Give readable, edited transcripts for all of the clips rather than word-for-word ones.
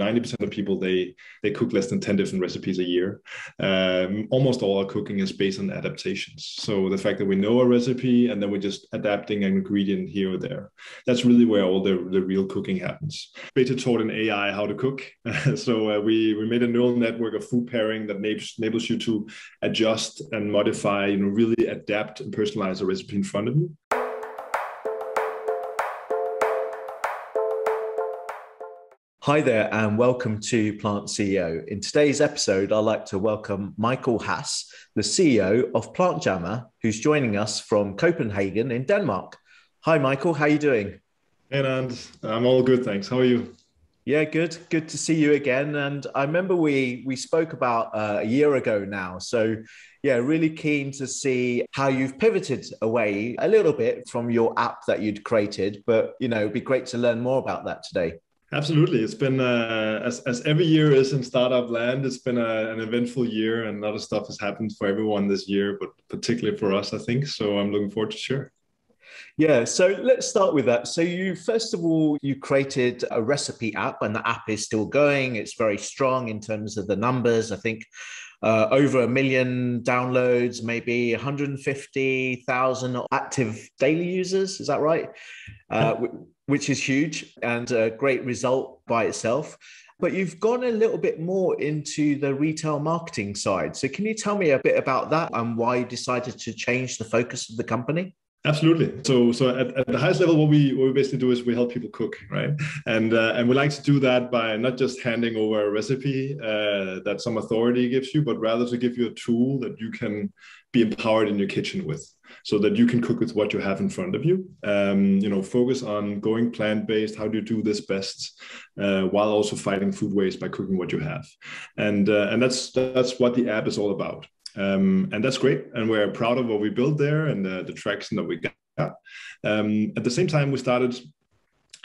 90% of people, they cook less than 10 different recipes a year. Almost all our cooking is based on adaptations. So the fact that we know a recipe and then we're just adapting an ingredient here or there, that's really where all the real cooking happens. Beta taught an AI how to cook. So we made a neural network of food pairing that enables you to adjust and modify, really adapt and personalize a recipe in front of you. Hi there and welcome to Plant CEO. In today's episode, I'd like to welcome Michael Haase, the CEO of Plant Jammer, who's joining us from Copenhagen in Denmark. Hi, Michael. How are you doing? Hey, Nand. I'm all good, thanks. How are you? Yeah, good. Good to see you again. And I remember we spoke about a year ago now. So yeah, really keen to see how you've pivoted away a little bit from your app that you'd created. But, it'd be great to learn more about that today. Absolutely. It's been, as every year is in startup land, it's been an eventful year and a lot of stuff has happened for everyone this year, but particularly for us, I think. So I'm looking forward to share. Yeah, so let's start with that. So first of all, you created a recipe app and the app is still going. It's very strong in terms of the numbers. I think over 1 million downloads, maybe 150,000 active daily users. Is that right? Which is huge and a great result by itself. But you've gone a little bit more into the retail marketing side. So can you tell me a bit about that and why you decided to change the focus of the company? Absolutely. So at the highest level, what we basically do is we help people cook, right? And we like to do that by not just handing over a recipe that some authority gives you, but rather to give you a tool that you can be empowered in your kitchen with, so that you can cook with what you have in front of you. Focus on going plant-based. How do you do this best, while also fighting food waste by cooking what you have? And that's what the app is all about. And that's great. And we're proud of what we built there and the traction that we got. At the same time, we started,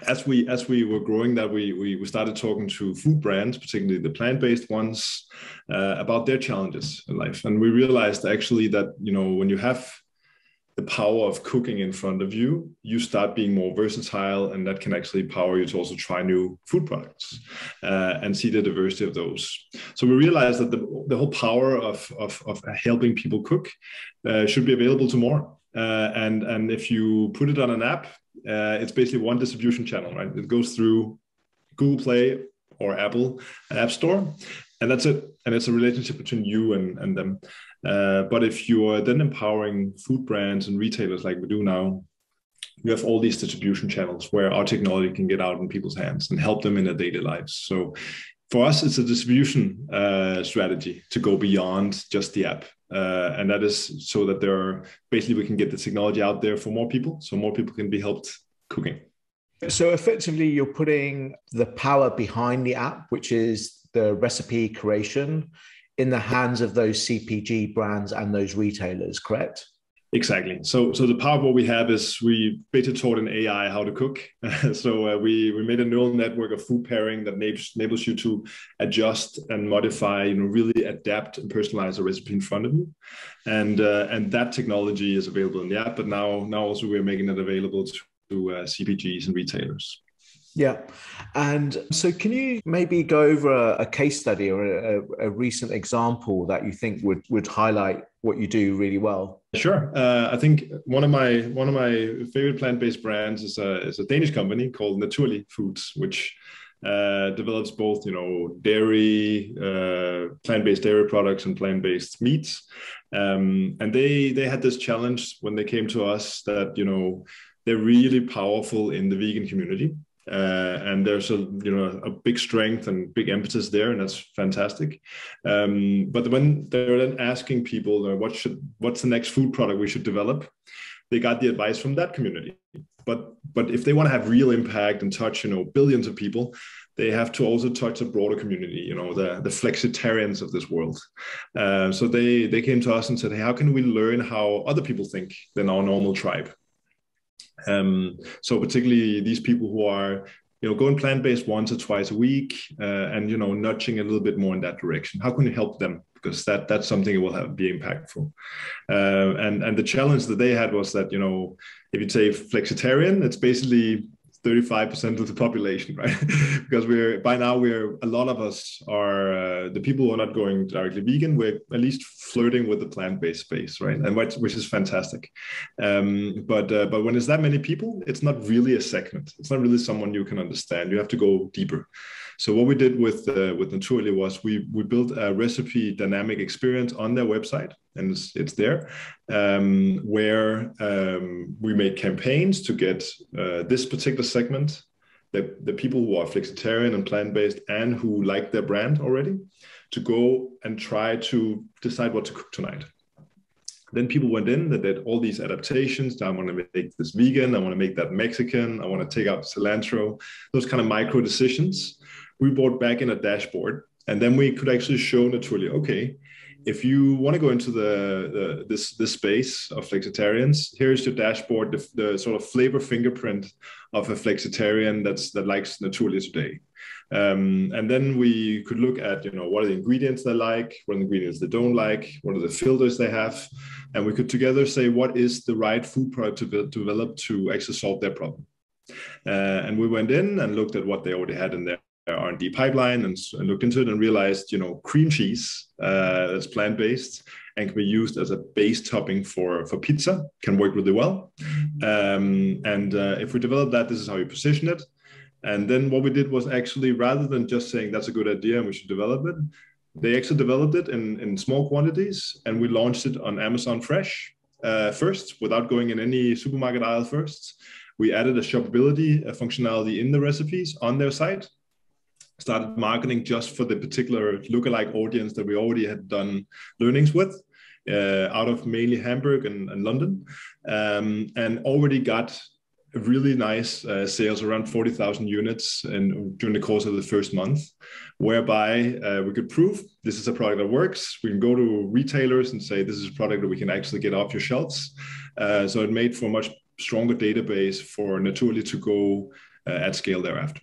as we were growing, that we started talking to food brands, particularly the plant-based ones, about their challenges in life. And we realized actually that, when you have the power of cooking in front of you, you start being more versatile, and that can actually empower you to also try new food products and see the diversity of those. So we realized that the whole power of helping people cook should be available to more. And if you put it on an app, it's basically one distribution channel, right? It goes through Google Play or Apple App Store, and that's it. And it's a relationship between you and them. But if you are then empowering food brands and retailers like we do now, you have all these distribution channels where our technology can get out in people's hands and help them in their daily lives. So for us, it's a distribution strategy to go beyond just the app. And that is so that basically we can get the technology out there for more people, so more people can be helped cooking. So effectively, you're putting the power behind the app, which is the recipe creation, in the hands of those CPG brands and those retailers, correct? Exactly. So the power of what we have is we beta taught an AI how to cook. So we made a neural network of food pairing that enables you to adjust and modify, really adapt and personalize a recipe in front of you. And that technology is available in the app, but now also we're making it available to CPGs and retailers. Yeah. And so can you maybe go over a case study or a recent example that you think would highlight what you do really well? Sure. I think one of my favorite plant-based brands is a Danish company called Naturli Foods, which develops both, dairy, plant-based dairy products and plant-based meats. And they had this challenge when they came to us that, they're really powerful in the vegan community. And there's a big strength and big emphasis there, and that's fantastic. But when they're then asking people what's the next food product we should develop, they got the advice from that community. But if they want to have real impact and touch billions of people, they have to also touch a broader community, the flexitarians of this world. So they came to us and said, hey, how can we learn how other people think than our normal tribe? So particularly these people who are, going plant-based once or twice a week, and, nudging a little bit more in that direction. How can you help them? Because that's something that will be impactful. And the challenge that they had was that, if you say flexitarian, it's basically 35% of the population, right? Because a lot of us are the people who are not going directly vegan. We're at least flirting with the plant-based space, right? And which is fantastic. But when it's that many people, it's not really a segment. It's not really someone you can understand. You have to go deeper. So what we did with Naturli was we built a recipe dynamic experience on their website, and it's there, where we made campaigns to get this particular segment, the people who are flexitarian and plant-based and who like their brand already, to go and try to decide what to cook tonight. Then people went in, that did all these adaptations. I want to make this vegan, I want to make that Mexican, I want to take out cilantro, those kind of micro decisions. We brought back in a dashboard, and then we could actually show Naturli, okay, if you want to go into this space of flexitarians, here's your dashboard, the sort of flavor fingerprint of a flexitarian that likes Naturli today. And then we could look at, what are the ingredients they like, what are the ingredients they don't like, what are the filters they have, and we could together say what is the right food product to develop to actually solve their problem. And we went in and looked at what they already had in their R&D pipeline and looked into it and realized, cream cheese that's plant-based and can be used as a base topping for pizza can work really well. If we develop that, this is how we position it. And then what we did was actually, rather than just saying that's a good idea and we should develop it, they actually developed it in small quantities, and we launched it on Amazon Fresh first, without going in any supermarket aisle first. We added a shoppability functionality in the recipes on their site, started marketing just for the particular lookalike audience that we already had done learnings with, out of mainly Hamburg and London, and already got really nice sales, around 40,000 units during the course of the first month, whereby we could prove this is a product that works. We can go to retailers and say this is a product that we can actually get off your shelves. So it made for a much stronger database for Naturli to go at scale thereafter.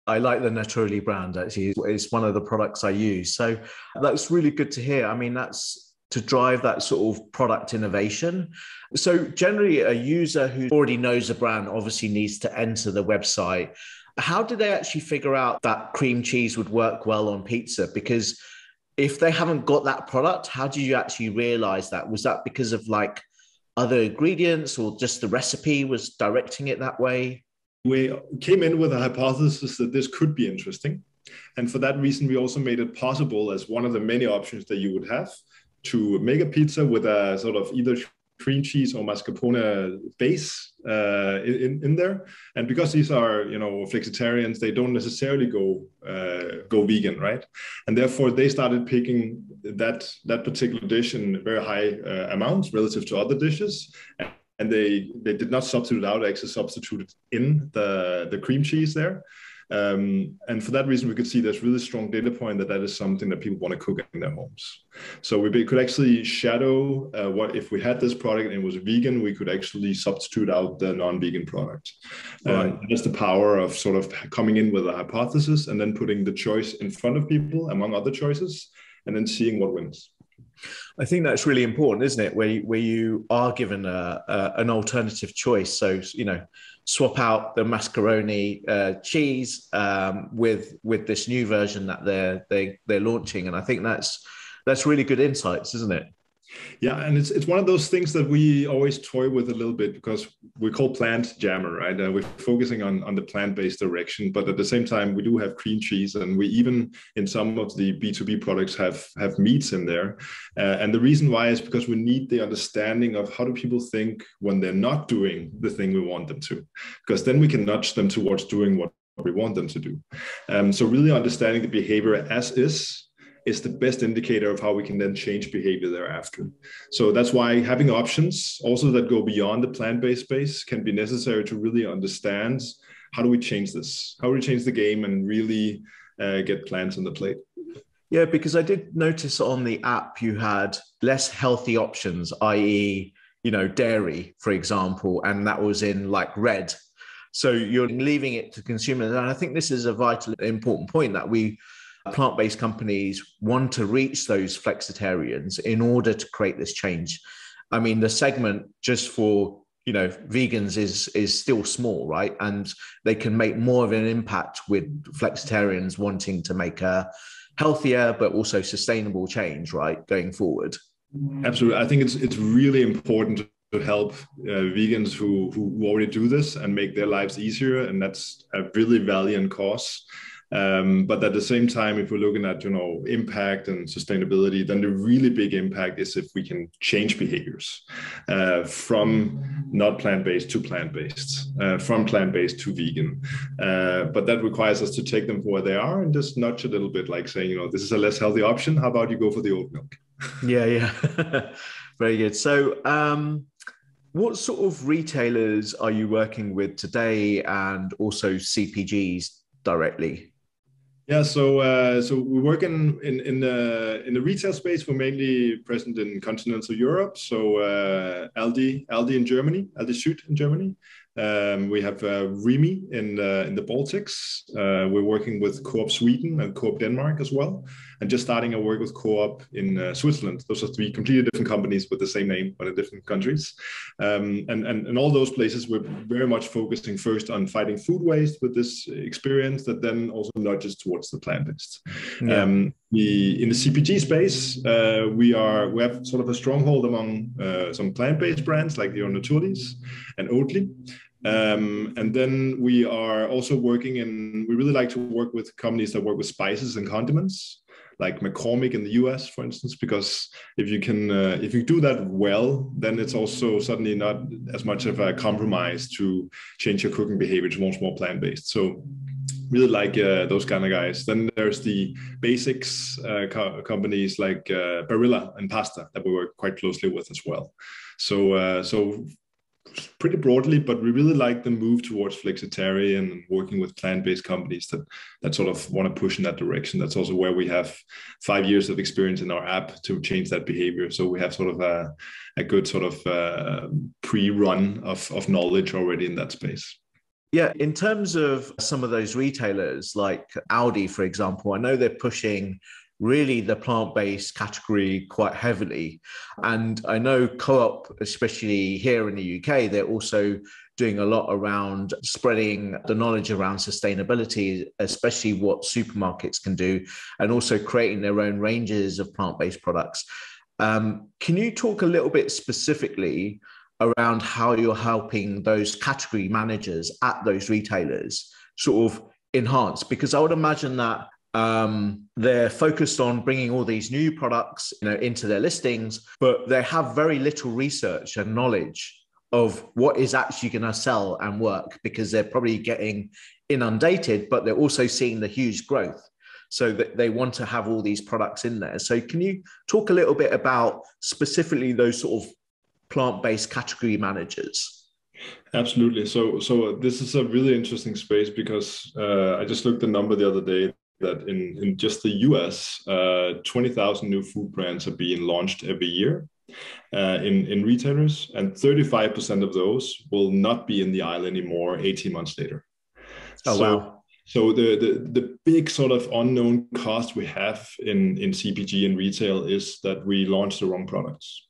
I like the Naturli brand, actually. It's one of the products I use. So that's really good to hear. I mean, that's to drive that sort of product innovation. So generally, a user who already knows the brand obviously needs to enter the website. How did they actually figure out that cream cheese would work well on pizza? Because if they haven't got that product, how do you actually realize that? Was that because of like other ingredients, or just the recipe was directing it that way? We came in with a hypothesis that this could be interesting. And for that reason, we also made it possible, as one of the many options that you would have, to make a pizza with a sort of either cream cheese or mascarpone base in there. And because these are, flexitarians, they don't necessarily go vegan, right? And therefore, they started picking that particular dish in very high amounts relative to other dishes. And they did not substitute out, actually substituted in the cream cheese there. And for that reason, we could see there's really strong data point that is something that people want to cook in their homes. So we could actually shadow what if we had this product and it was vegan, we could actually substitute out the non-vegan product. Right. That's the power of sort of coming in with a hypothesis and then putting the choice in front of people among other choices, and then seeing what wins. I think that's really important, isn't it? Where you are given an alternative choice. So, swap out the mascarpone cheese with this new version that they're launching. And I think that's really good insights, isn't it? Yeah, and it's one of those things that we always toy with a little bit, because we call plant jammer, right? We're focusing on the plant-based direction, but at the same time, we do have cream cheese, and we even in some of the B2B products have meats in there. And the reason why is because we need the understanding of how do people think when they're not doing the thing we want them to, because then we can nudge them towards doing what we want them to do. So really understanding the behavior as is the best indicator of how we can then change behavior thereafter. So that's why having options also that go beyond the plant-based space can be necessary to really understand how do we change this? How do we change the game and really get plants on the plate? Yeah, because I did notice on the app you had less healthy options, i.e., dairy, for example, and that was in like red. So you're leaving it to consumers. And I think this is a vital, important point, that plant-based companies want to reach those flexitarians in order to create this change. I mean, the segment just for vegans is still small, right? And they can make more of an impact with flexitarians wanting to make a healthier but also sustainable change, right, going forward. Absolutely. I think it's really important to help vegans who already do this and make their lives easier, and that's a really valiant cause. But at the same time, if we're looking at impact and sustainability, then the really big impact is if we can change behaviors from not plant-based to plant-based, from plant-based to vegan. But that requires us to take them for where they are and just nudge a little bit, like saying, this is a less healthy option. How about you go for the oat milk? Yeah. Very good. So what sort of retailers are you working with today, and also CPGs directly? Yeah, so we work in the retail space. We're mainly present in continental Europe. So Aldi in Germany, Aldi Süd in Germany. We have Rimi in the Baltics. We're working with Coop Sweden and Coop Denmark as well, and just starting our work with Coop in Switzerland. Those are three completely different companies with the same name but in different countries. And all those places, we're very much focusing first on fighting food waste with this experience that then also nudges towards the plant-based. Yeah. In the CPG space, we have sort of a stronghold among some plant-based brands like the Naturli and Oatly. And then we are also we really like to work with companies that work with spices and condiments, like McCormick in the US, for instance, because if you do that well, then it's also suddenly not as much of a compromise to change your cooking behavior to much more plant-based. So really like those kind of guys. Then there's the basics companies like Barilla and Pasta that we work quite closely with as well. So pretty broadly, but we really like the move towards flexitarian and working with plant-based companies that sort of want to push in that direction. That's also where we have 5 years of experience in our app to change that behavior. So we have sort of a good sort of pre-run of knowledge already in that space. Yeah, in terms of some of those retailers like Aldi, for example, I know they're pushing really the plant-based category quite heavily. And I know Co-op, especially here in the UK, they're also doing a lot around spreading the knowledge around sustainability, especially what supermarkets can do, and also creating their own ranges of plant-based products. Can you talk a little bit specifically around how you're helping those category managers at those retailers sort of enhance? Because I would imagine that they're focused on bringing all these new products, into their listings, but they have very little research and knowledge of what is actually going to sell and work, because they're probably getting inundated, but they're also seeing the huge growth. So that they want to have all these products in there. So can you talk a little bit about specifically those sort of plant-based category managers? Absolutely. So this is a really interesting space because I just looked the number the other day that in just the US, 20,000 new food brands are being launched every year in retailers, and 35% of those will not be in the aisle anymore 18 months later. Oh, wow. So the big sort of unknown cost we have in CPG and retail is that we launch the wrong products.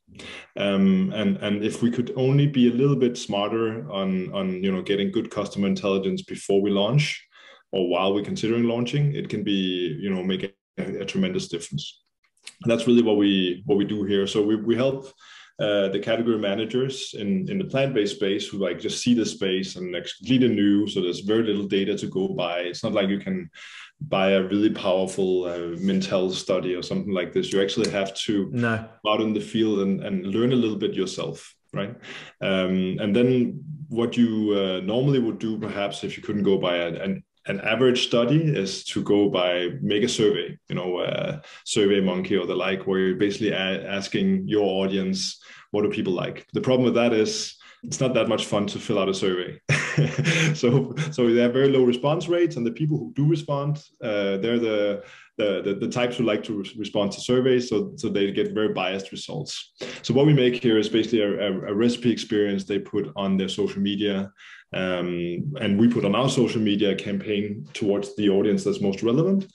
And if we could only be a little bit smarter on getting good customer intelligence before we launch, or while we're considering launching, it can be, make a tremendous difference. And that's really what we do here. So we help the category managers in the plant-based space who just see the space and it's completely new. So there's very little data to go by. It's not like you can buy a really powerful Mintel study or something like this. You actually have to go out in the field and learn a little bit yourself, right? And then what you normally would do, perhaps if you couldn't go by an average study, is to make a survey, Survey Monkey or the like, where you're basically asking your audience, what do people like? The problem with that is it's not that much fun to fill out a survey. so they have very low response rates, and the people who do respond, they're the types who like to respond to surveys, so they get very biased results. So what we make here is basically a recipe experience they put on their social media, and we put on our social media campaign towards the audience that's most relevant,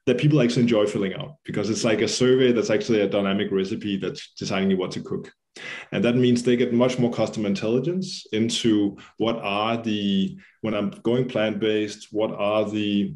that people actually enjoy filling out, because it's like a survey that's actually a dynamic recipe that's deciding what to cook. And that means they get much more customer intelligence into when I'm going plant-based, what are the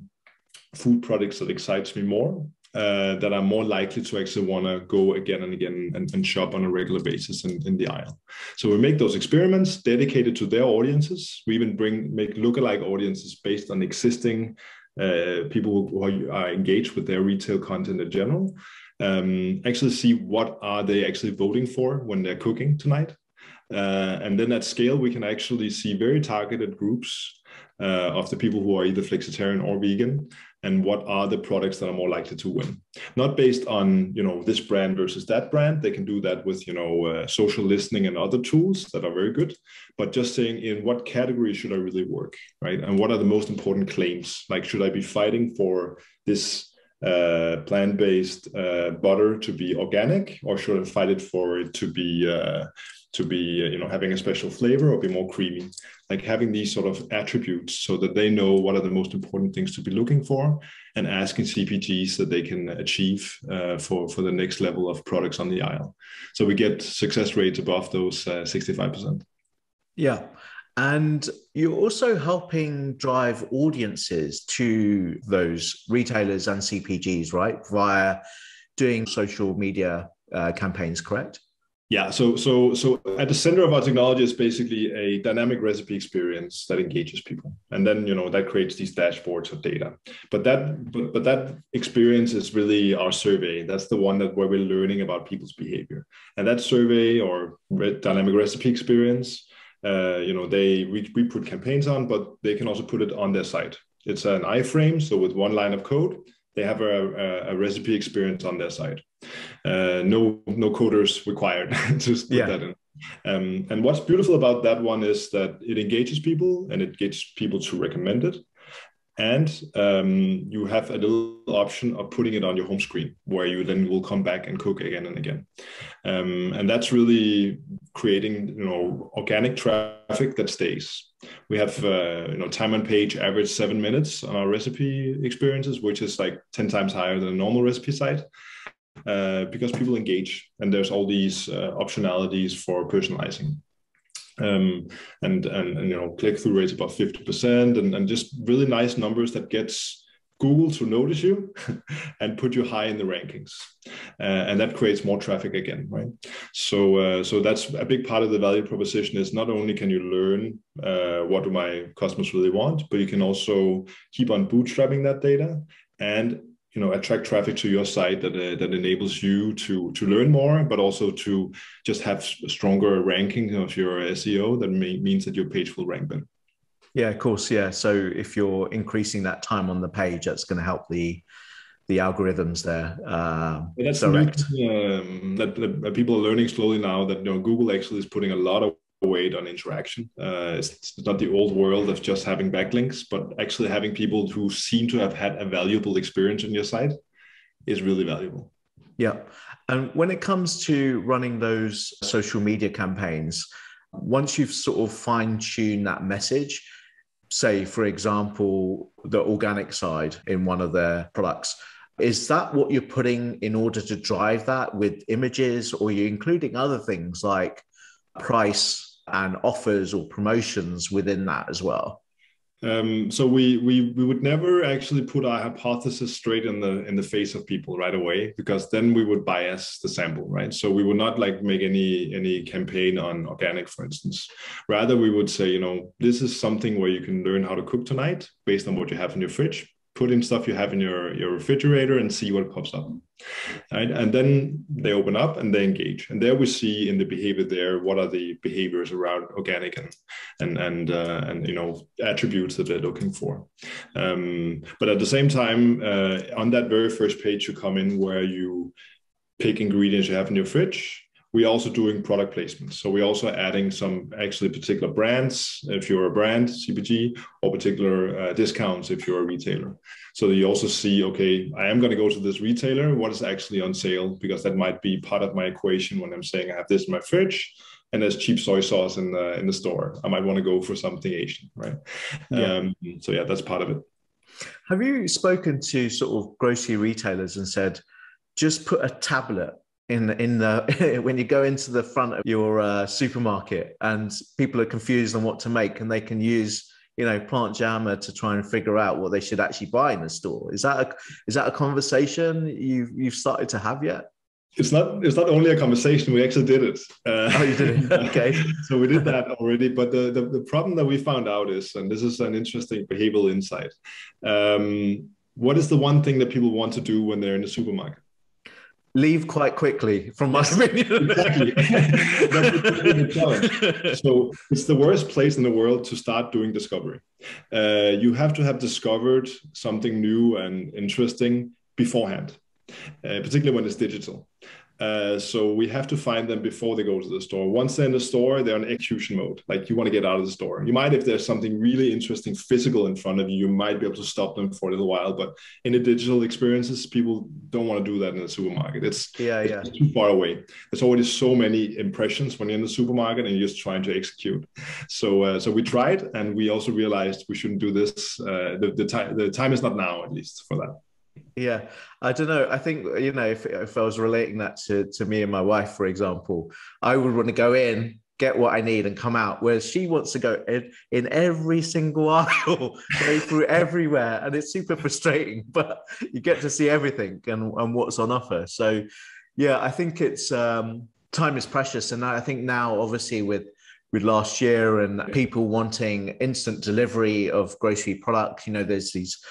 food products that excites me more, that I'm more likely to actually want to go again and again and shop on a regular basis in the aisle. So we make those experiments dedicated to their audiences. We even make lookalike audiences based on existing people who are engaged with their retail content in general. Actually see what are they actually voting for when they're cooking tonight. And then at scale, we can actually see very targeted groups of the people who are either flexitarian or vegan, and what are the products that are more likely to win. Not based on, this brand versus that brand. They can do that with, social listening and other tools that are very good, but just saying in what category should I really work, right? And what are the most important claims? Like, should I be fighting for this plant-based butter to be organic, or should I fight it for it to be having a special flavor or be more creamy? Like having these sort of attributes so that they know what are the most important things to be looking for, and asking CPGs that they can achieve for the next level of products on the aisle. So we get success rates above those 65%. Yeah. And you're also helping drive audiences to those retailers and CPGs, right? Via doing social media campaigns, correct? Yeah, so at the center of our technology is basically a dynamic recipe experience that engages people, and then that creates these dashboards of data. But that experience is really our survey. That's the one where we're learning about people's behavior, and that survey or dynamic recipe experience, we put campaigns on, but they can also put it on their site. It's an iframe, so with one line of code, they have a recipe experience on their site. No coders required. Just put that in. And what's beautiful about that one is that it engages people and it gets people to recommend it. And you have a little option of putting it on your home screen where you then will come back and cook again and again. And that's really creating, organic traffic that stays. We have, time on page average 7 minutes on our recipe experiences, which is like 10 times higher than a normal recipe site. Because people engage, and there's all these optionalities for personalizing, and click-through rates above 50%, and just really nice numbers that gets Google to notice you and put you high in the rankings, and that creates more traffic again, right? So that's a big part of the value proposition. Is not only can you learn what do my customers really want, but you can also keep on bootstrapping that data and attract traffic to your site that enables you to learn more, but also to just have a stronger ranking of your SEO. That means that your page will rank better. Yeah, of course. Yeah. So if you're increasing that time on the page, that's going to help the algorithms there. That's direct. That people are learning slowly now that Google actually is putting a lot of weight on interaction. It's not the old world of just having backlinks, but actually having people who seem to have had a valuable experience on your site is really valuable. Yeah. And when it comes to running those social media campaigns, once you've sort of fine-tuned that message, say, for example, the organic side in one of their products, is that what you're putting in order to drive that with images, or are you including other things like price and offers or promotions within that as well? So we would never actually put our hypothesis straight in the face of people right away, because then we would bias the sample, right? So we would not make any campaign on organic, for instance. Rather, we would say, this is something where you can learn how to cook tonight based on what you have in your fridge. Put in stuff you have in your refrigerator and see what pops up. Right? And then they open up and they engage. And there we see in the behavior there, what are the behaviors around organic and attributes that they're looking for. But at the same time, on that very first page, you come in where you pick ingredients you have in your fridge. We're also doing product placement. So we're also adding some actually particular brands, if you're a brand, CPG, or particular discounts if you're a retailer. So you also see, okay, I am going to go to this retailer. What is actually on sale? Because that might be part of my equation when I'm saying I have this in my fridge and there's cheap soy sauce in the store. I might want to go for something Asian, right? Yeah. So yeah, that's part of it. Have you spoken to sort of grocery retailers and said, just put a tablet in the when you go into the front of your supermarket and people are confused on what to make, and they can use Plant Jammer to try and figure out what they should actually buy in the store. Is that a conversation you've started to have yet? It's not only a conversation. We actually did it. Oh, you did it. Okay. So we did that already. But the problem that we found out is, and this is an interesting behavioral insight, what is the one thing that people want to do when they're in the supermarket? Leave quite quickly, from my opinion. Exactly. That's the challenge. So it's the worst place in the world to start doing discovery. You have to have discovered something new and interesting beforehand, particularly when it's digital. So we have to find them before they go to the store. Once they're in the store, they're in execution mode. Like, you want to get out of the store. You might, if there's something really interesting physical in front of you, you might be able to stop them for a little while. But in the digital experiences, people don't want to do that in the supermarket. It's too far away. There's already so many impressions when you're in the supermarket and you're just trying to execute. So we tried, and we also realized we shouldn't do this. The time is not now, at least, for that. Yeah, I don't know. I think, if I was relating that to me and my wife, for example, I would want to go in, get what I need, and come out, whereas she wants to go in every single aisle, go through everywhere, and it's super frustrating, but you get to see everything and what's on offer. So yeah, I think it's time is precious. And I think now, obviously, with last year and people wanting instant delivery of grocery products, there's these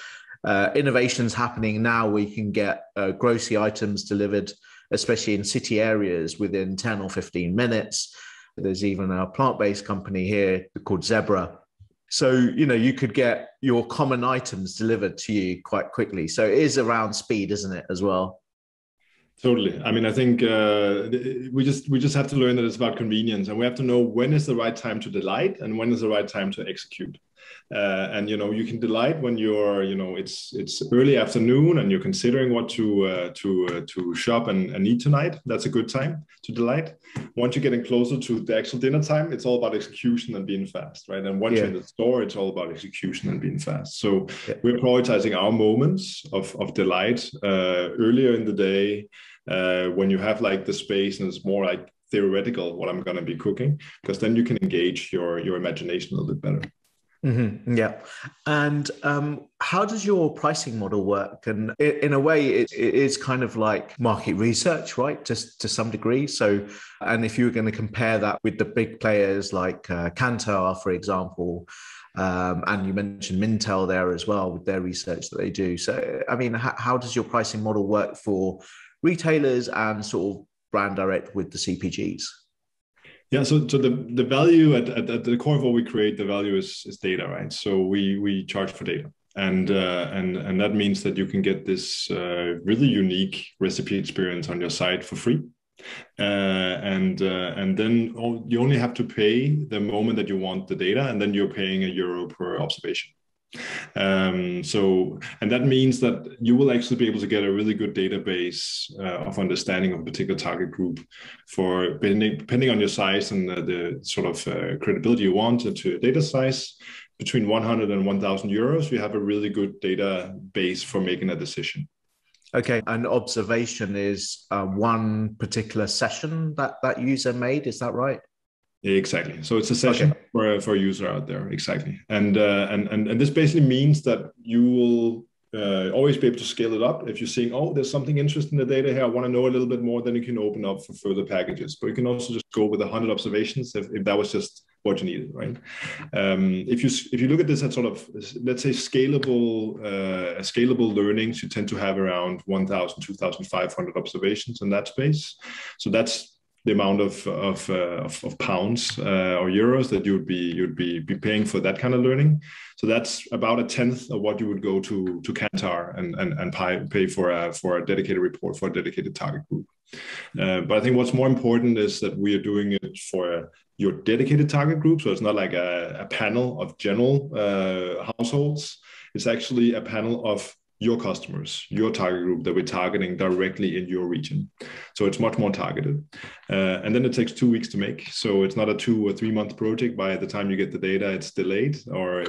innovations happening now where you can get grocery items delivered, especially in city areas, within 10 or 15 minutes. There's even a plant-based company here called Zebra. So, you could get your common items delivered to you quite quickly. So it is around speed, isn't it, as well? Totally. I mean, I think we just have to learn that it's about convenience, and we have to know when is the right time to delight and when is the right time to execute. And you can delight when you're it's early afternoon and you're considering what to shop and eat tonight. That's a good time to delight. Once you're getting closer to the actual dinner time, it's all about execution and being fast, right? And once you're in the store, it's all about execution and being fast. So we're prioritizing our moments of delight earlier in the day, when you have like the space and it's more like theoretical what I'm going to be cooking, because then you can engage your imagination a little bit better. Mm-hmm. Yeah. And how does your pricing model work? And in a way, it is kind of like market research, right? Just to some degree. So, and if you were going to compare that with the big players like Kantar, for example, and you mentioned Mintel there as well with their research that they do. So, I mean, how does your pricing model work for retailers and sort of brand direct with the CPGs? Yeah, so the value at the core of what we create, the value is data, right? So we charge for data, and that means that you can get this really unique recipe experience on your site for free, and then you only have to pay the moment that you want the data, and then you're paying €1 per observation. And that means that you will actually be able to get a really good database of understanding of a particular target group for depending on your size and the sort of credibility you want to your data size. Between 100 and 1,000 euros, you have a really good database for making a decision. Okay, an observation is one particular session that user made, is that right? Exactly. So it's a session for a user out there. Exactly. And this basically means that you will always be able to scale it up. If you're seeing, oh, there's something interesting in the data here, I want to know a little bit more, then you can open up for further packages. But you can also just go with 100 observations if that was just what you needed, right? If you look at this at sort of, let's say, scalable learnings, you tend to have around 1,000, 2,500 observations in that space. So that's the amount of pounds or euros that you'd be paying for that kind of learning. So that's about a tenth of what you would go to Kantar and pay for a dedicated report for a dedicated target group. But I think what's more important is that we are doing it for your dedicated target group. So it's not like a panel of general households. It's actually a panel of your customers, your target group that we're targeting directly in your region. So it's much more targeted. And then it takes 2 weeks to make. So it's not a 2 or 3 month project. By the time you get the data, it's delayed or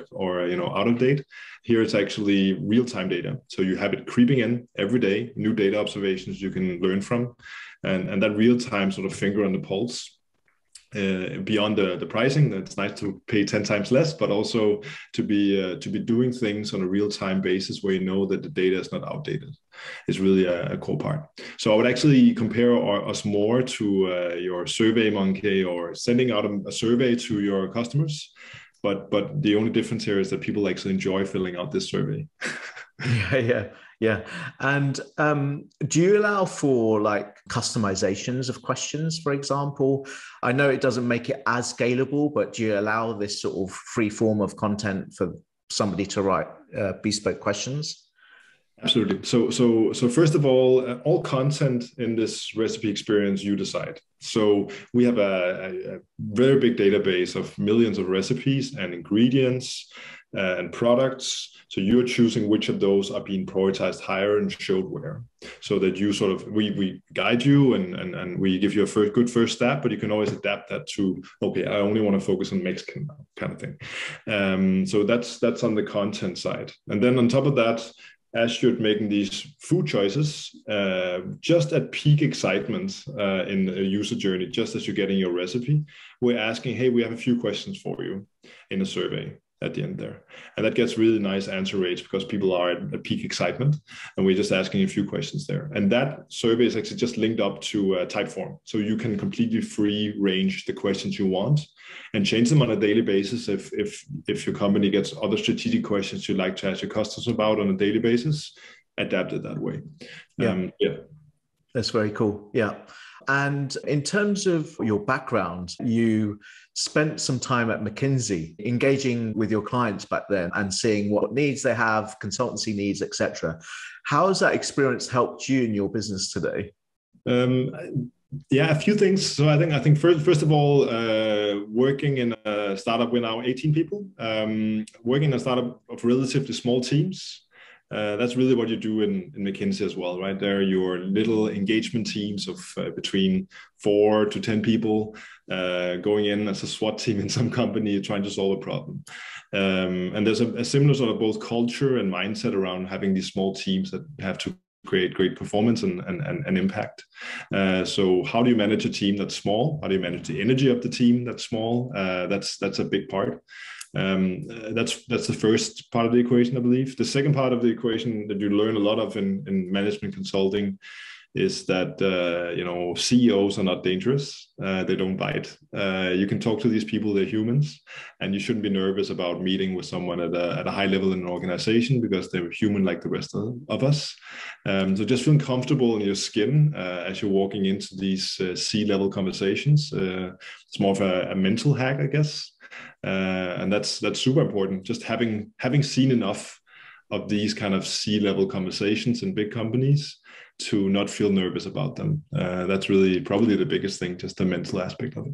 out of date. Here it's actually real-time data. So you have it creeping in every day, new data observations you can learn from. And that real-time sort of finger on the pulse. Beyond the pricing, that's nice to pay 10 times less, but also to be doing things on a real-time basis where you know that the data is not outdated is really a core part. So I would actually compare us more to your Survey Monkey or sending out a survey to your customers. But the only difference here is that people actually enjoy filling out this survey. Yeah. And do you allow for like customizations of questions, for example? I know it doesn't make it as scalable, but do you allow this sort of free form of content for somebody to write bespoke questions? Absolutely. So first of all content in this recipe experience, you decide. So we have a very big database of millions of recipes and ingredients and products. So you're choosing which of those are being prioritized higher and showed where, so that you sort of, we guide you and we give you a good first step, but you can always adapt that to, okay, I only want to focus on Mexican now, kind of thing. So that's on the content side. And then on top of that, as you're making these food choices, just at peak excitement in a user journey, just as you're getting your recipe, we're asking, hey, we have a few questions for you in a survey at the end there. And that gets really nice answer rates because people are at peak excitement and we're just asking a few questions there. And that survey is actually just linked up to Typeform. So you can completely free range the questions you want and change them on a daily basis. If your company gets other strategic questions you'd like to ask your customers about on a daily basis, adapt it that way. Yeah. That's very cool. Yeah. And in terms of your background, you spent some time at McKinsey engaging with your clients back then and seeing what needs they have, consultancy needs, etc. How has that experience helped you in your business today? Yeah, a few things. So I think first of all, working in a startup, we're now 18 people, working in a startup of relatively small teams. That's really what you do in McKinsey as well, right? There are your little engagement teams of between 4 to 10 people going in as a SWAT team in some company trying to solve a problem. And there's a similar sort of both culture and mindset around having these small teams that have to create great performance and impact. So how do you manage a team that's small? How do you manage the energy of the team that's small? That's a big part. That's the first part of the equation, I believe. The second part of the equation that you learn a lot of in management consulting is that CEOs are not dangerous. They don't bite. You can talk to these people; they're humans, and you shouldn't be nervous about meeting with someone at a high level in an organization because they're human like the rest of us. So just feeling comfortable in your skin as you're walking into these C-level conversations. It's more of a mental hack, I guess. And that's super important. Just having seen enough of these kind of C-level conversations in big companies to not feel nervous about them. That's really probably the biggest thing, just the mental aspect of it.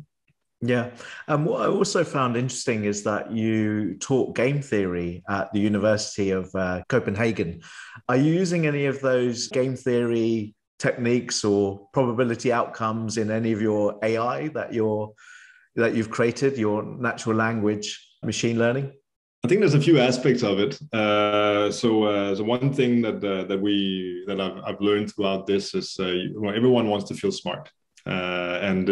Yeah. And what I also found interesting is that you taught game theory at the University of Copenhagen. Are you using any of those game theory techniques or probability outcomes in any of your AI that you've created, your natural language machine learning? I think there's a few aspects of it. So one thing that I've learned throughout this is everyone wants to feel smart, and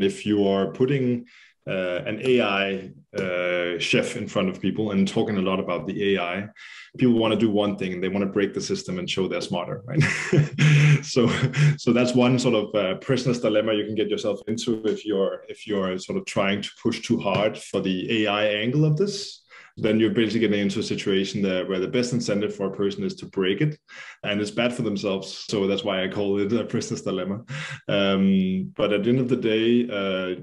if you are putting an AI chef in front of people and talking a lot about the AI, people want to do one thing and they want to break the system and show they're smarter, right? so that's one sort of prisoner's dilemma you can get yourself into if you're sort of trying to push too hard for the AI angle of this. Then you're basically getting into a situation there where the best incentive for a person is to break it, and it's bad for themselves. So that's why I call it a prisoner's dilemma. But at the end of the day,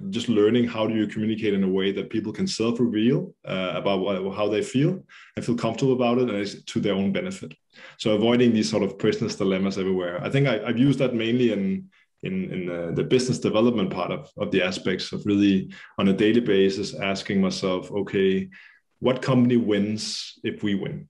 just learning how do you communicate in a way that people can self-reveal about how they feel and feel comfortable about it, and it's to their own benefit. So avoiding these sort of prisoner's dilemmas everywhere. I think I've used that mainly in the business development part of the aspects of really on a daily basis asking myself, okay, what company wins if we win?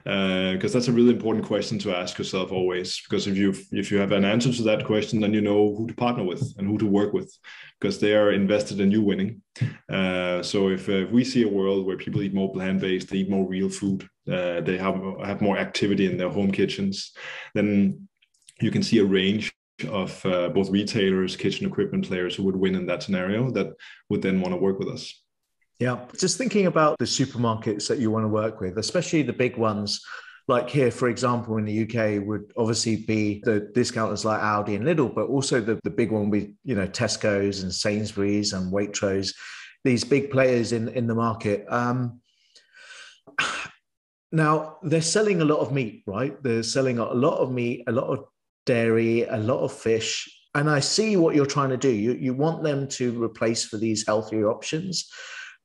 Because that's a really important question to ask yourself always. Because if you have an answer to that question, then you know who to partner with and who to work with, because they are invested in you winning. So if we see a world where people eat more plant-based, they eat more real food, they have more activity in their home kitchens, then you can see a range of both retailers, kitchen equipment players who would win in that scenario that would then want to work with us. Yeah, just thinking about the supermarkets that you want to work with, especially the big ones, like here, for example, in the UK, would obviously be the discounters like Aldi and Lidl, but also the big one with, Tesco's and Sainsbury's and Waitrose, these big players in the market. Now, they're selling a lot of meat, right? They're selling a lot of meat, a lot of dairy, a lot of fish. And I see what you're trying to do. You want them to replace for these healthier options,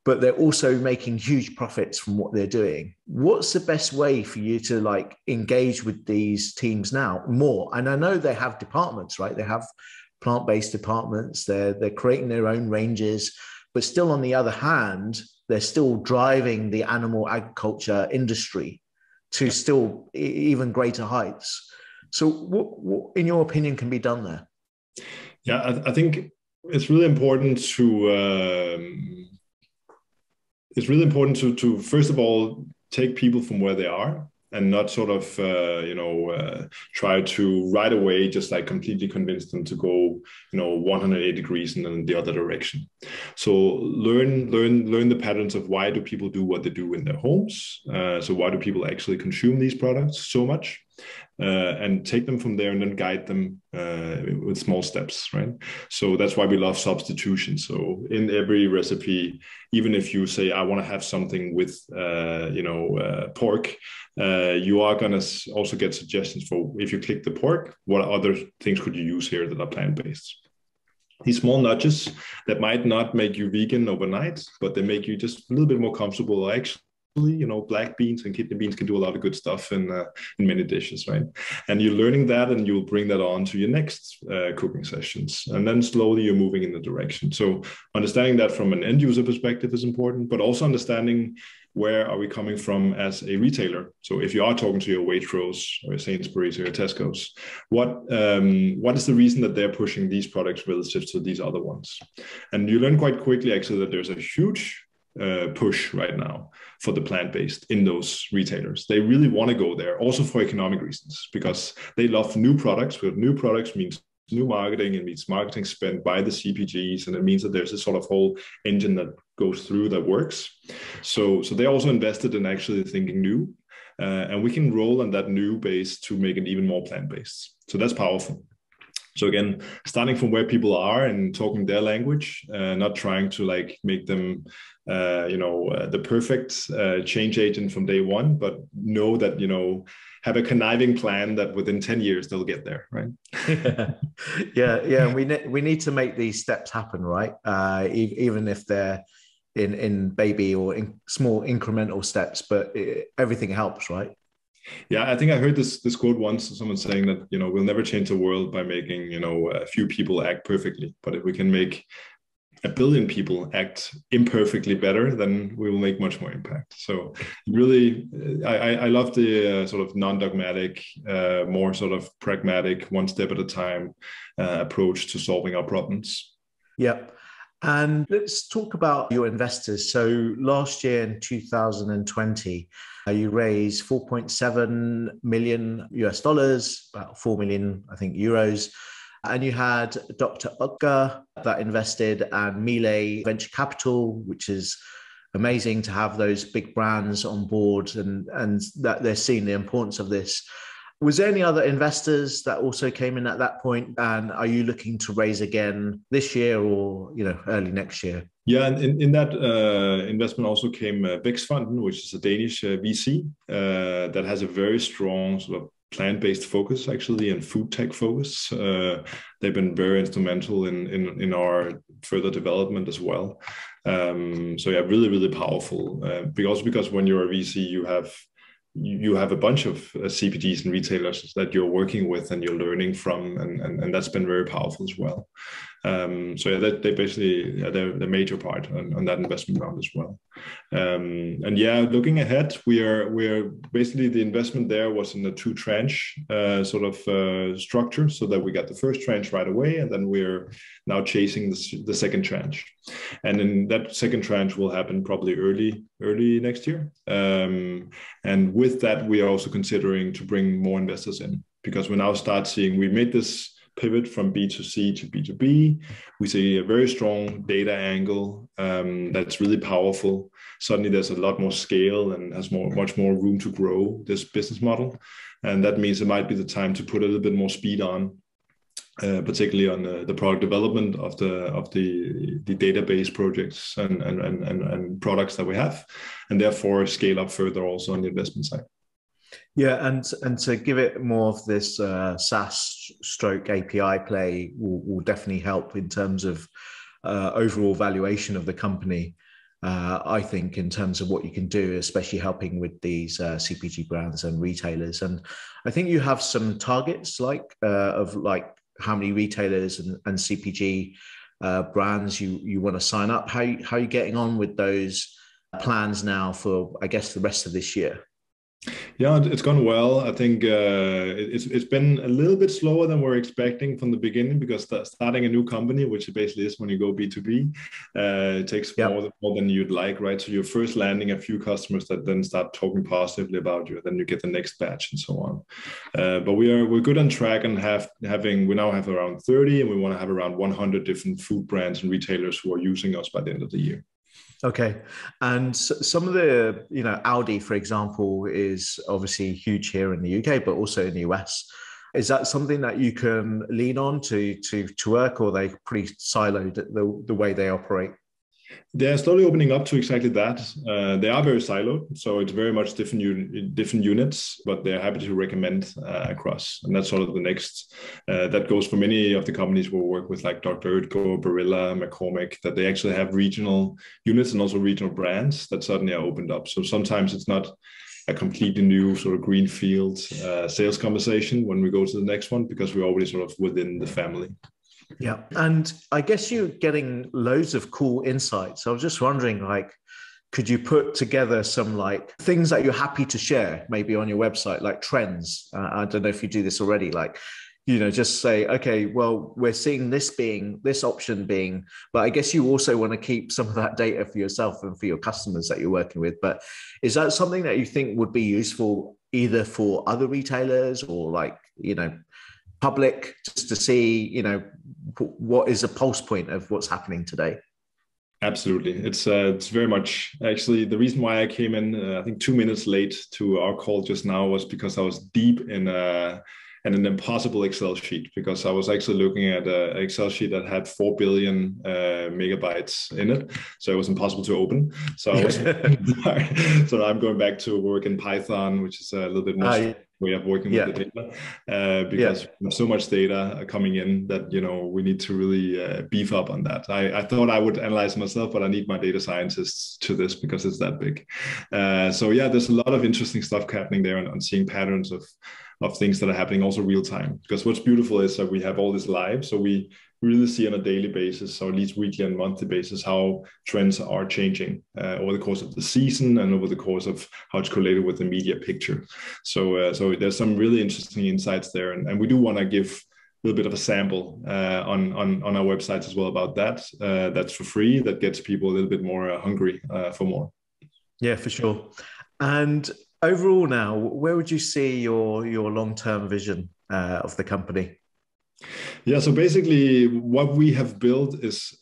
but they're also making huge profits from what they're doing. What's the best way for you to engage with these teams now more? And I know they have departments, right? They have plant-based departments. They're creating their own ranges, but still on the other hand, they're still driving the animal agriculture industry to still even greater heights. So what in your opinion can be done there? Yeah, I think it's really important to first of all take people from where they are and not sort of try to right away just completely convince them to go 180 degrees in the other direction. So learn the patterns of why do people do what they do in their homes. So why do people actually consume these products so much? And take them from there and then guide them with small steps, right? So that's why we love substitution. So in every recipe, even if you say, I want to have something with, pork, you are going to also get suggestions for, if you click the pork, what other things could you use here that are plant-based? These small nudges that might not make you vegan overnight, but they make you just a little bit more comfortable. Actually, black beans and kidney beans can do a lot of good stuff in many dishes, right? And you're learning that, and you'll bring that on to your next cooking sessions, and then slowly you're moving in the direction. So understanding that from an end user perspective is important, but also understanding where are we coming from as a retailer. So if you are talking to your Waitrose or your Sainsbury's or your Tesco's, what is the reason that they're pushing these products relative to these other ones? And you learn quite quickly actually that there's a huge push right now for the plant-based in those retailers. They really want to go there, also for economic reasons, because they love new products. But new products means new marketing, it means marketing spent by the CPGs, and it means that there's a sort of whole engine that goes through that works. So they also invested in actually thinking new, and we can roll on that new base to make it even more plant-based. So that's powerful. So again, starting from where people are and talking their language, not trying to make them, the perfect change agent from day one, but know that, have a conniving plan that within 10 years they'll get there, right? Yeah. We need to make these steps happen, right? Even if they're in baby or in small incremental steps, but everything helps, right? Yeah, I think I heard this quote once, someone saying that, we'll never change the world by making, a few people act perfectly. But if we can make 1 billion people act imperfectly better, then we will make much more impact. So really, I love the sort of non-dogmatic, more sort of pragmatic, one step at a time approach to solving our problems. Yep. And let's talk about your investors. So last year in 2020, you raised 4.7 million US dollars, about 4 million, I think, euros. And you had Dr. Utgar that invested, and Miele Venture Capital, which is amazing to have those big brands on board and that they're seeing the importance of this. Was there any other investors that also came in at that point? And are you looking to raise again this year or early next year? Yeah, and in that investment also came Vækstfonden, which is a Danish VC that has a very strong sort of plant-based focus, actually, and food tech focus. They've been very instrumental in our further development as well. So yeah, really, really powerful. Because when you're a VC, you have a bunch of CPGs and retailers that you're working with and you're learning from, and that's been very powerful as well. So yeah, they basically they're the major part on that investment round as well. And yeah, looking ahead, we're basically the investment there was in a two tranche structure, so that we got the first tranche right away, and then we're now chasing the second tranche, and then that second tranche will happen probably early next year. And with that, we are also considering to bring more investors in, because we now start seeing we made this pivot from B2C to B2B. We see a very strong data angle that's really powerful. Suddenly there's a lot more scale and has much more room to grow this business model. And that means it might be the time to put a little bit more speed on, particularly on the product development of the database projects and products that we have, and therefore scale up further also on the investment side. Yeah, and to give it more of this SaaS stroke API play will definitely help in terms of overall valuation of the company. I think in terms of what you can do, especially helping with these CPG brands and retailers. And I think you have some targets of how many retailers and CPG brands you want to sign up. How are you getting on with those plans now for, I guess, the rest of this year? Yeah, it's gone well. I think it's been a little bit slower than we're expecting from the beginning, because starting a new company, which basically is when you go B2B, it takes more than you'd like, right? So you're first landing a few customers that then start talking positively about you, then you get the next batch and so on. But we're good on track, and we now have around 30, and we want to have around 100 different food brands and retailers who are using us by the end of the year. Okay. And some of the, Aldi, for example, is obviously huge here in the UK, but also in the US. Is that something that you can lean on to work, or are they pretty siloed the way they operate? They're slowly opening up to exactly that. They are very siloed, so it's very much different units, but they're happy to recommend across. And that's sort of the next, that goes for many of the companies we work with, like Dr. Oetker, Barilla, McCormick, that they actually have regional units and also regional brands that suddenly are opened up. So sometimes it's not a completely new sort of greenfield sales conversation when we go to the next one, because we're already sort of within the family. Yeah. And I guess you're getting loads of cool insights. I was just wondering, could you put together some things that you're happy to share, maybe on your website, like trends? I don't know if you do this already, just say, okay, well, we're seeing this option being, but I guess you also want to keep some of that data for yourself and for your customers that you're working with. But is that something that you think would be useful either for other retailers or public, just to see, what is a pulse point of what's happening today? Absolutely. It's very much, actually, the reason why I came in, I think 2 minutes late to our call just now was because I was deep in an impossible Excel sheet, because I was actually looking at an Excel sheet that had 4 billion megabytes in it. So it was impossible to open. So so I'm going back to work in Python, which is a little bit more way of working with the data, because there's so much data coming in that, we need to really beef up on that. I thought I would analyze myself, but I need my data scientists to this because it's that big. So yeah, there's a lot of interesting stuff happening there, and seeing patterns of things that are happening also real time. Because what's beautiful is that we have all this live, so we really see on a daily basis, or at least weekly and monthly basis, how trends are changing over the course of the season and over the course of how it's correlated with the media picture. So there's some really interesting insights there, and we do want to give a little bit of a sample on our websites as well about that. That's for free. That gets people a little bit more hungry for more. Yeah, for sure. And overall now, where would you see your long-term vision of the company? Yeah, so basically what we have built is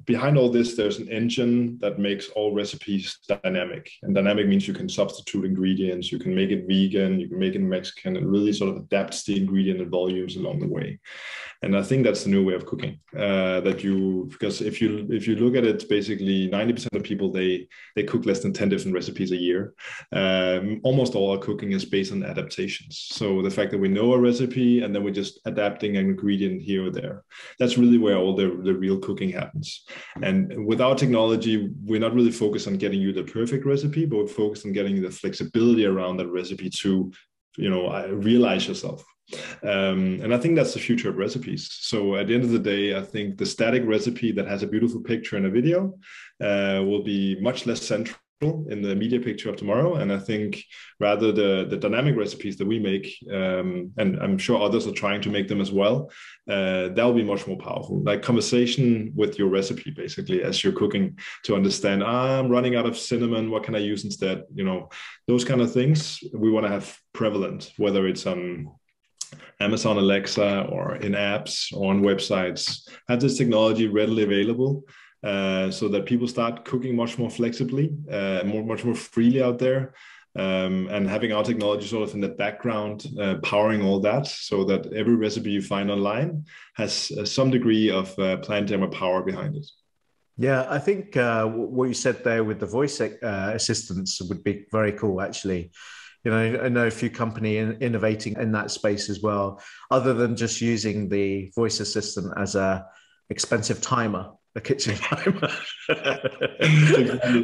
behind all this, there's an engine that makes all recipes dynamic. And dynamic means you can substitute ingredients, you can make it vegan, you can make it Mexican. It really sort of adapts the ingredient and volumes along the way. And I think that's the new way of cooking. Because if you look at it, basically 90% of people, they cook less than 10 different recipes a year. Almost all our cooking is based on adaptations. So the fact that we know a recipe and then we're just adapting an ingredient here or there, that's really where all the real cooking happens. And with our technology, we're not really focused on getting you the perfect recipe, but we're focused on getting the flexibility around that recipe to realize yourself. And I think that's the future of recipes. So at the end of the day, I think the static recipe that has a beautiful picture and a video will be much less central in the media picture of tomorrow. And I think rather the dynamic recipes that we make, and I'm sure others are trying to make them as well, that'll be much more powerful. Like conversation with your recipe, basically, as you're cooking, to understand, I'm running out of cinnamon, what can I use instead? You know, those kind of things we want to have prevalent, whether it's on Amazon Alexa or in apps or on websites. Have this technology readily available, so that people start cooking much more flexibly, much more freely out there, and having our technology sort of in the background, powering all that, so that every recipe you find online has some degree of planetary power behind it. Yeah, I think what you said there with the voice assistants would be very cool, actually. You know, I know a few companies innovating in that space as well, other than just using the voice assistant as a expensive timer, a kitchen timer.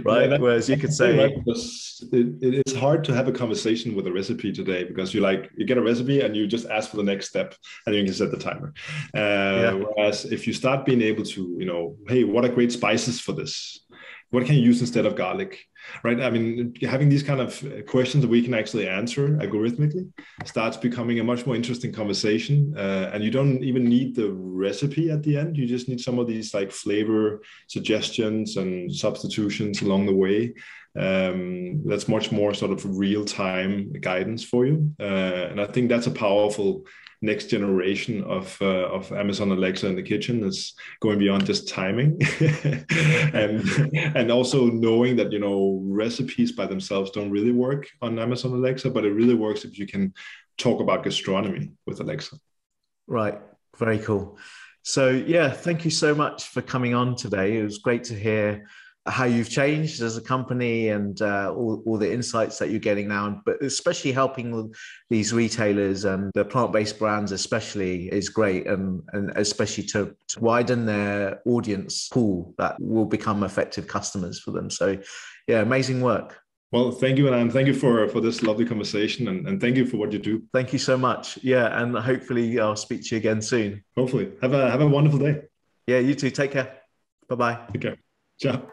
Right? Yeah, Whereas you could say, right, it's hard to have a conversation with a recipe today, because you get a recipe and you just ask for the next step and you can set the timer. Whereas if you start being able to, you know, hey, what are great spices for this? What can you use instead of garlic? Right? I mean, having these kind of questions that we can actually answer algorithmically starts becoming a much more interesting conversation. And you don't even need the recipe at the end. You just need some of these like flavor suggestions and substitutions along the way. That's much more sort of real-time guidance for you. And I think that's a powerful next generation of Amazon Alexa in the kitchen. Is going beyond just timing, and also knowing that, you know, recipes by themselves don't really work on Amazon Alexa, but it really works if you can talk about gastronomy with Alexa. Right, very cool. So yeah, thank you so much for coming on today. It was great to hear how you've changed as a company, and all the insights that you're getting now, but especially helping these retailers and the plant-based brands especially is great, and especially to widen their audience pool that will become effective customers for them. So yeah, amazing work. Well, thank you, and thank you for this lovely conversation, and thank you for what you do. Thank you so much. Yeah, and hopefully I'll speak to you again soon. Hopefully. Have a wonderful day. Yeah, you too. Take care. Bye-bye. Take care. Ciao.